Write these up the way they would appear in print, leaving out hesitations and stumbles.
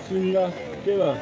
Bismillah. Ok lah.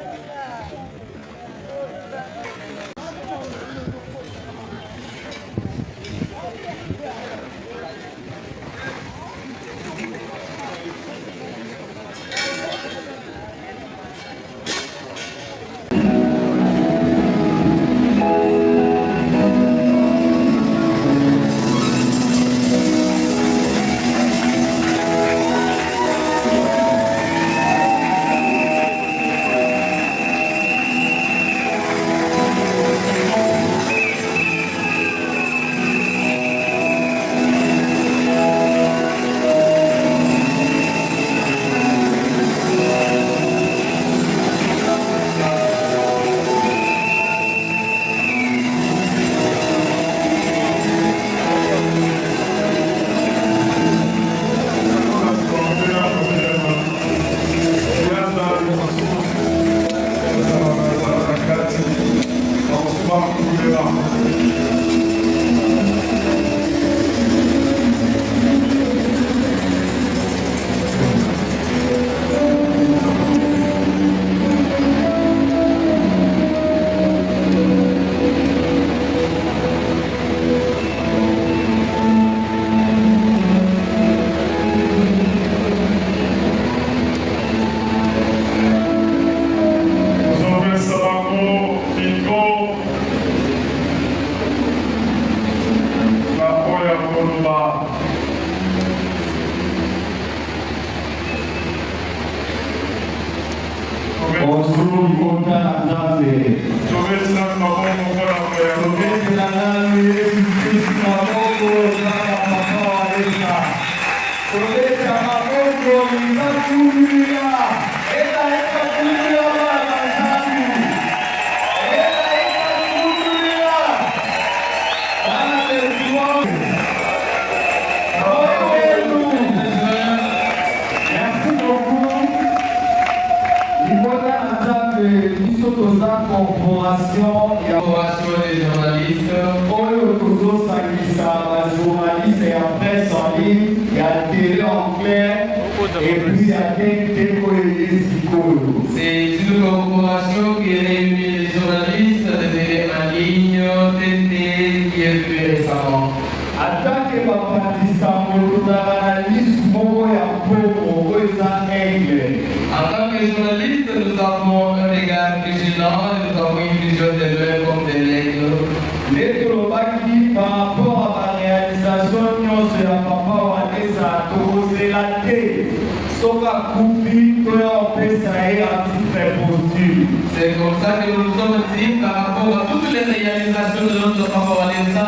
C'est comme ça que nous sommes ici par rapport à toutes les réalisations de notre papa Walesa.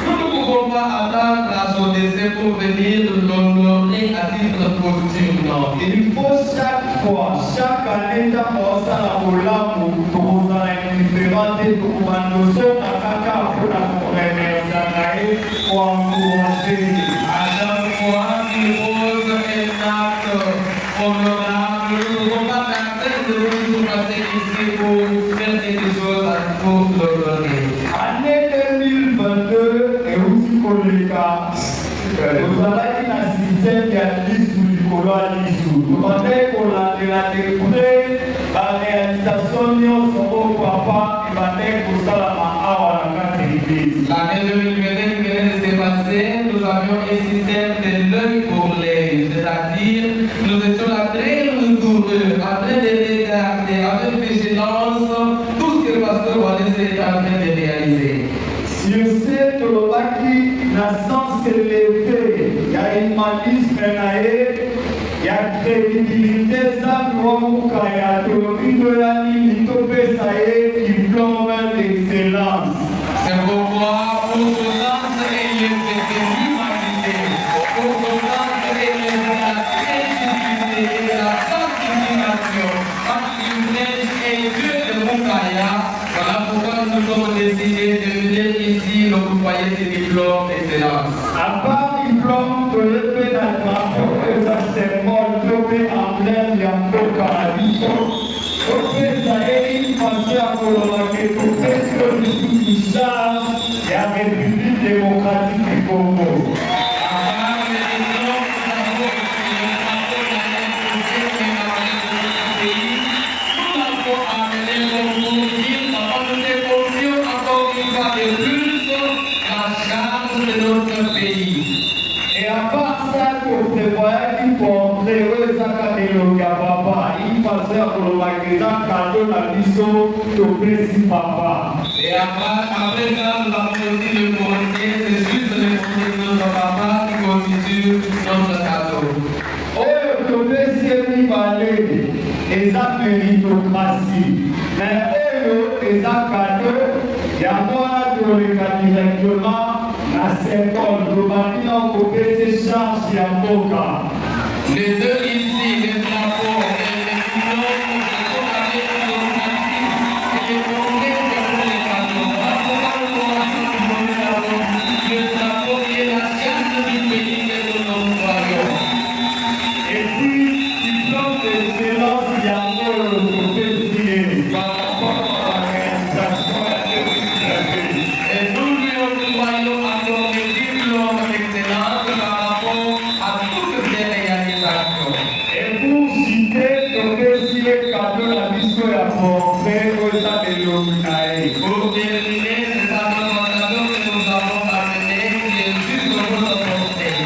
Nous ne pouvons pas attendre à son décès pour venir l'honorer à titre posthume. Non. Il faut chaque fois, chaque année, d'abord, ça la roula pour nous différentes recommandations à caca pour la remercier pour encourager. À chaque fois qu'il pose un acte honorable, nous ne pouvons pas de nous passer ici pour faire quelque chose pour l'honorer. Année 2022 et aussi pour les cas, nous avons un système qui a dit sous le colon l'issue. Nous avons la découverte, la réalisation de notre papa qui va être pour ça à la carte d'église. L'année 2021 qui vient de se passer, nous avions un système de l'œil pour l'œil, c'est-à-dire nous étions là très rigoureux, en train de regarder avec vigilance tout ce que le pasteur Walesa est en train de réaliser. Sur cette naissance élevée, il y a une malice, il y a crédibilité, ça doit vous créer de la limite diplôme d'excellence. C'est pourquoi pour ce sens élevé de l'humanité, pour ce sens élevé de la crédibilité et de la sanctification, parce qu'il neige et Dieu de Moukaya, voilà pourquoi nous sommes décidés de venir ici occuper ces diplômes d'excellence. À part diplôme de l'épée d'Albano, et ça c'est mort, l'épée en plein d'Yambo Carabi. Ok, ça est une pensée à Colombaké, pour que je suis charge de la République démocratique du Congo. eza kaka elongi ya papa ifase ya kolobaka eza kado na biso topesi papa. Et après ça, nous avons aussi le conseil, c'est juste le conseil de notre papa qui constitue notre cadeau. Oyo topesi ye mibale eza méritocratie, mais oyo eza kado yango wana toleka directement na sekole tobandi na kopesa charge ya mboka. Les deux ici, les drapeaux et les diplômes, sont avec le démocratie et les congrès pour les cadeaux. On va pouvoir le commencer du premier cadeau, le drapeau qui est la chance du pays que nous nous croyons. Et puis, diplôme d'excellence yango topesi ye par rapport à la réalisation ya démocratie. Et nous lui octroyons encore le diplôme d'excellence par rapport à toutes ces réalisations. Et pour citer topesi ye kado na biso ya portrait oyo eza elongi na ye. Pour terminer, c'est ça notre cadeau que nous avons amené, qui est juste notre portée.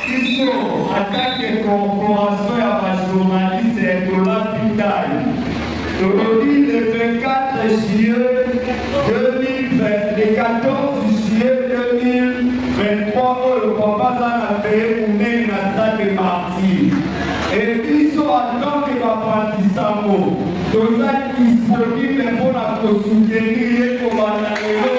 Biso atake corporation ya bajournaliste ya Tola Pitali tolobi le 24 juillet 2020, le 14 juillet 2023 oyo papa aza na peye monene na stade Martyr. Et biso atanke bapartisango toza disponible mpona kosoutenir ye kobanda lelo.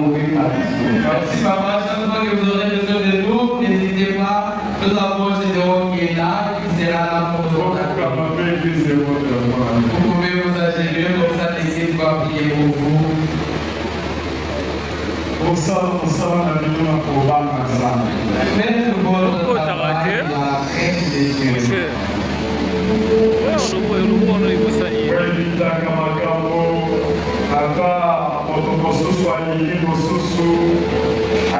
Si papa, chaque fois que vous aurez besoin de nous, n'hésitez pas, nous avons Gédéon qui est là, qui sera là pour nous. Vous pouvez vous agir, comme ça l'église va prier pour vous. Faites votre travail à la crainte de Dieu. ata moto mosusu alingi mosusu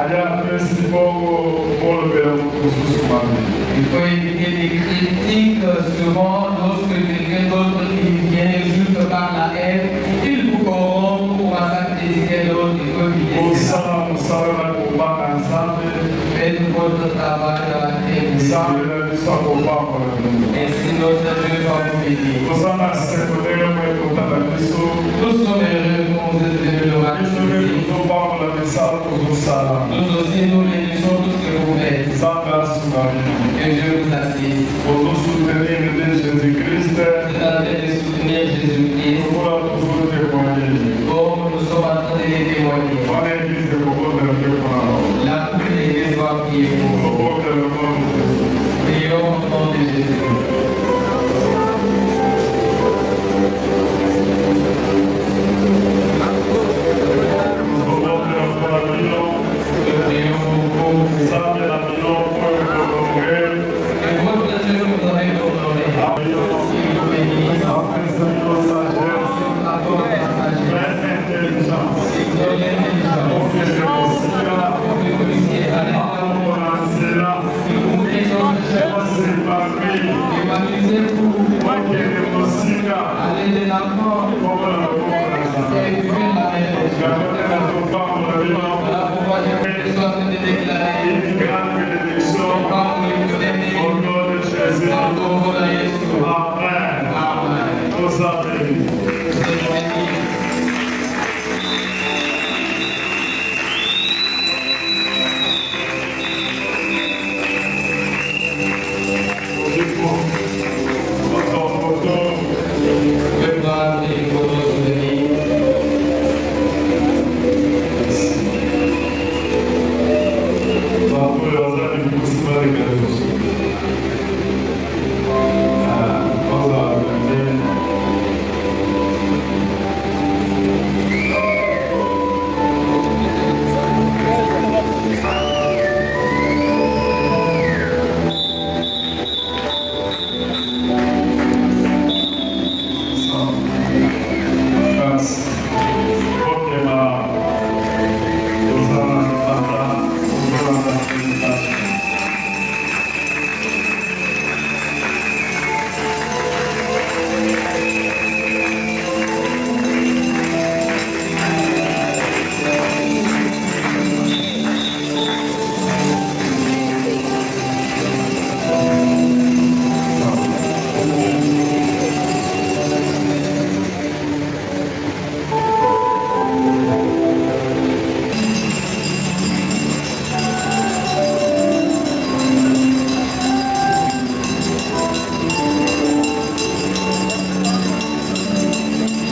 alia apesi bongo bolobela moto mosusu mabe. Il faut éviter les critiques souvent lorsque quelqu'un d'autre qui vient juste par la haine, il vous corrompt pour critiquer l'autre, il faut éviter ça. Osala mosala na kobanga nzambe. Faites votre travail à la crainte de Nzambe Dieu. na biso akobambola bino. Ainsi notre Dieu va vous bénir. Toza na seko ndenge mo ekotaka biso. Nous sommes heureux quand vous êtes venus le Biso mpe raconter. tozobambola misala tozosala. Nous aussi, nous réalisons tout ce que vous faites. Nzambe asunga bino. Que Dieu vous assiste. Tozosoutenir de Jésus-Christ. C'est en train de soutenir Jésus-Christ. Lokola tozotémoigner. Comme nous sommes en train de les témoigner. Wana église ekobondela mpe mpona bango. La toute l'Église va prier pour vous. Tobondela mpo na Jésus. Prions au nom de Jésus. Prions pour vous. Nzambe na bino oyo tolonge Que votre Dieu vous donne l'honoré. Il vous bénisse. apesa bino sagesse Accorde la sagesse. mpe intelligence Il donne l'intelligence. okende kosila Pour que vous puissiez aller à kombo na nzela vous montrer notre chemin. osepapi Évanouissez-vous. okende kosika Allez de l'enfant. kombo na kombo na nzambe Et vivez la maison. yango nde nazopambola bino Voilà pourquoi je suis en train de déclarer. une grande bénédiction Quand vous l'écoutez, au nom de Jésus. au nom de Jésus. Amen. Amen. Toza béni. Soyez bénis. Notre photo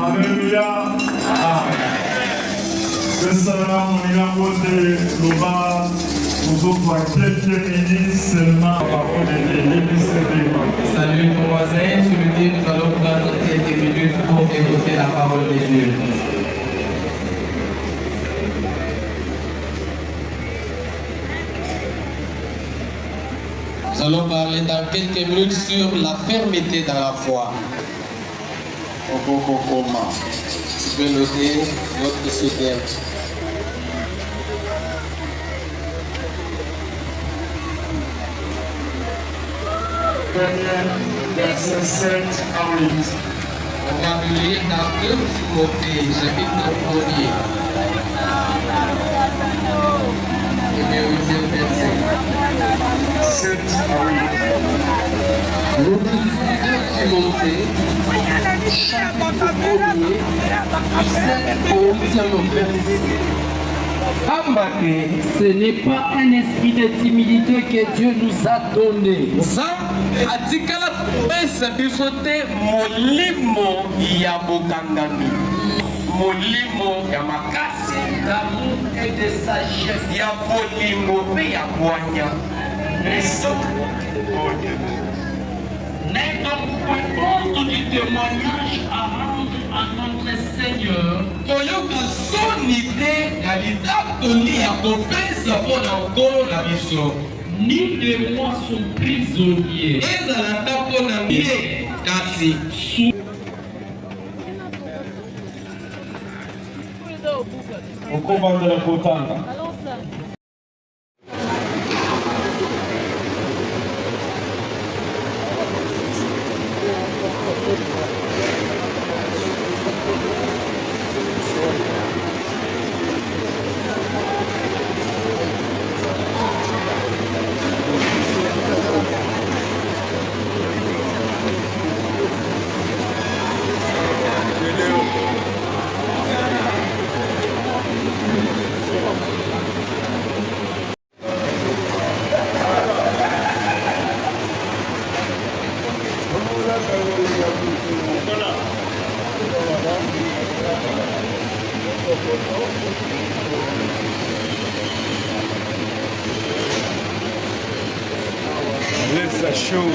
Alléluia. Que cela, mon inamote, nous va nous offrir quelques minutes seulement. Salut mon voisin, je veux dire, nous allons prendre quelques minutes pour écouter la parole de Dieu. Nous allons parler dans quelques minutes sur la fermeté dans la foi. Comment? Tu peux noter votre soutien. Verset 7 à 8. On va lire dans 2 Timothée, chapitre 1er. Et le 8e verset. 7 à 8. Le 2 Timothée, chapitre 1er, 7 au 8e verset. Ce n'est pas un esprit de timidité que Dieu nous a donné. Atikala pesa biso te molimo ya bokangami, molimo ya makasi, D'amour et de sagesse. ya bolingo pe ya bwanya. N'est donc point honte du témoignage à rendre à notre Seigneur. Koyoka soni te ya litatoli ya kopesa mpona nkolo na biso. Ni de moi sont prisonniers. Ezala ta mpona ye kasi okobandela kotanga Let's show.